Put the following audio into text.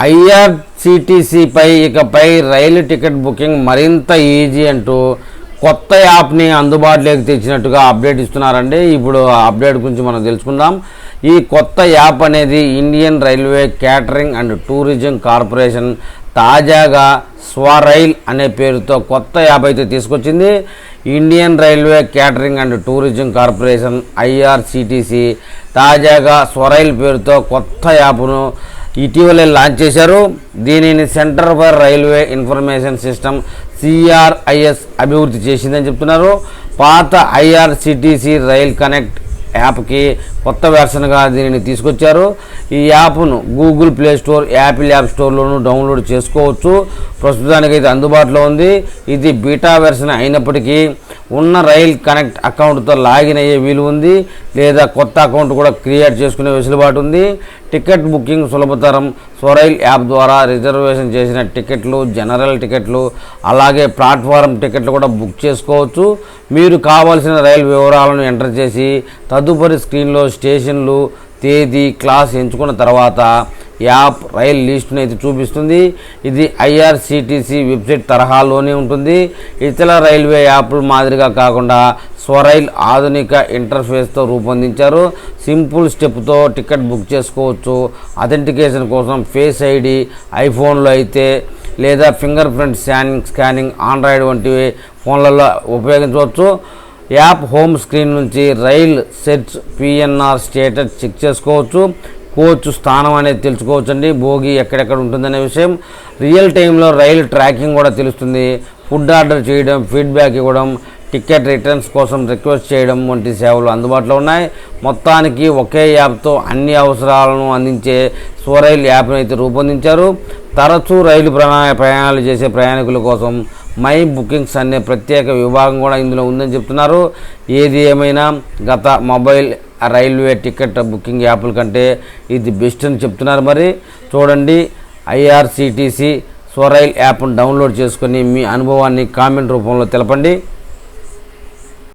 ఐఆర్సిటిసిపై ఇకపై రైలు ticket booking మరింత easy అంటూ కొత్త యాప్ని అందుబాటులోకి తెచ్చినట్టుగా అప్డేట్ ఇస్తున్నారండి. ఇప్పుడు ఆ అప్డేట్ గురించి మనం తెలుసుకుందాం. ఈ కొత్త యాప్ అనేది Indian railway catering and tourism corporation తాజాగా స్వరైల్ అనే పేరుతో కొత్త యాప్ అయితే తీసుకొచ్చింది. Indian railway catering and tourism corporation IRCTC తాజాగా స్వరైల్ పేరుతో కొత్త యాప్ను ఇటీవలే లాంచ్ చేశారు. దీనిని centre for railway information system CRIS అభివృద్ధి చేసిందని చెప్తున్నారు. పాత ఐఆర్సిటిసి రైల్ కనెక్ట్ యాప్కి కొత్త వెర్షన్గా దీనిని తీసుకొచ్చారు. ఈ యాప్ను Google play store, Apple app స్టోర్లోనూ డౌన్లోడ్ చేసుకోవచ్చు. ప్రస్తుతానికైతే అందుబాటులో ఉంది. ఇది బీటా వెర్షన్ అయినప్పటికీ ఉన్న రైల్ కనెక్ట్ అకౌంట్తో లాగిన్ అయ్యే వీలు ఉంది, లేదా కొత్త అకౌంట్ కూడా క్రియేట్ చేసుకునే వెసులుబాటు ఉంది. టికెట్ బుకింగ్ సులభతరం. స్వరైల్ యాప్ ద్వారా రిజర్వేషన్ చేసిన టికెట్లు, జనరల్ టికెట్లు, అలాగే ప్లాట్ఫారం టికెట్లు కూడా బుక్ చేసుకోవచ్చు. మీరు కావాల్సిన రైలు వివరాలను ఎంటర్ చేసి తదుపరి స్క్రీన్లో స్టేషన్లు, తేదీ, క్లాస్ ఎంచుకున్న తర్వాత యాప్ రైల్ లిస్టును అయితే చూపిస్తుంది. ఇది ఐఆర్సిటిసి వెబ్సైట్ తరహాలోనే ఉంటుంది. ఇతర రైల్వే యాప్ల మాదిరిగా కాకుండా స్వరైల్ ఆధునిక ఇంటర్ఫేస్తో రూపొందించారు. సింపుల్ స్టెప్తో టికెట్ బుక్ చేసుకోవచ్చు. అథెంటికేషన్ కోసం ఫేస్ ఐడి ఐఫోన్లో అయితే, లేదా ఫింగర్ ప్రింట్ స్కానింగ్ ఆండ్రాయిడ్ వంటివి ఫోన్లలో ఉపయోగించవచ్చు. యాప్ హోమ్ స్క్రీన్ నుంచి rail search, PNR status check చేసుకోవచ్చు. కోచ్ స్థానం అనేది తెలుసుకోవచ్చండి. బోగి ఎక్కడెక్కడ ఉంటుందనే విషయం. రియల్ టైంలో రైలు ట్రాకింగ్ కూడా తెలుస్తుంది. ఫుడ్ ఆర్డర్ చేయడం, ఫీడ్బ్యాక్ ఇవ్వడం, టికెట్ రిటర్న్స్ కోసం రిక్వెస్ట్ చేయడం వంటి సేవలు అందుబాటులో ఉన్నాయి. మొత్తానికి ఒకే యాప్తో అన్ని అవసరాలను అందించే స్వరైల్ యాప్ను అయితే రూపొందించారు. తరచూ రైలు ప్రయాణాలు చేసే ప్రయాణికుల కోసం మై బుకింగ్స్ అనే ప్రత్యేక విభాగం కూడా ఇందులో ఉందని చెప్తున్నారు. ఏది ఏమైనా గత మొబైల్ రైల్వే టికెట్ బుకింగ్ యాప్ల కంటే ఇది బెస్ట్ అని చెప్తున్నారు. మరి చూడండి, ఐఆర్సిటిసి స్వరైల్ యాప్ను డౌన్లోడ్ చేసుకొని మీ అనుభవాన్ని కామెంట్ రూపంలో తెలపండి.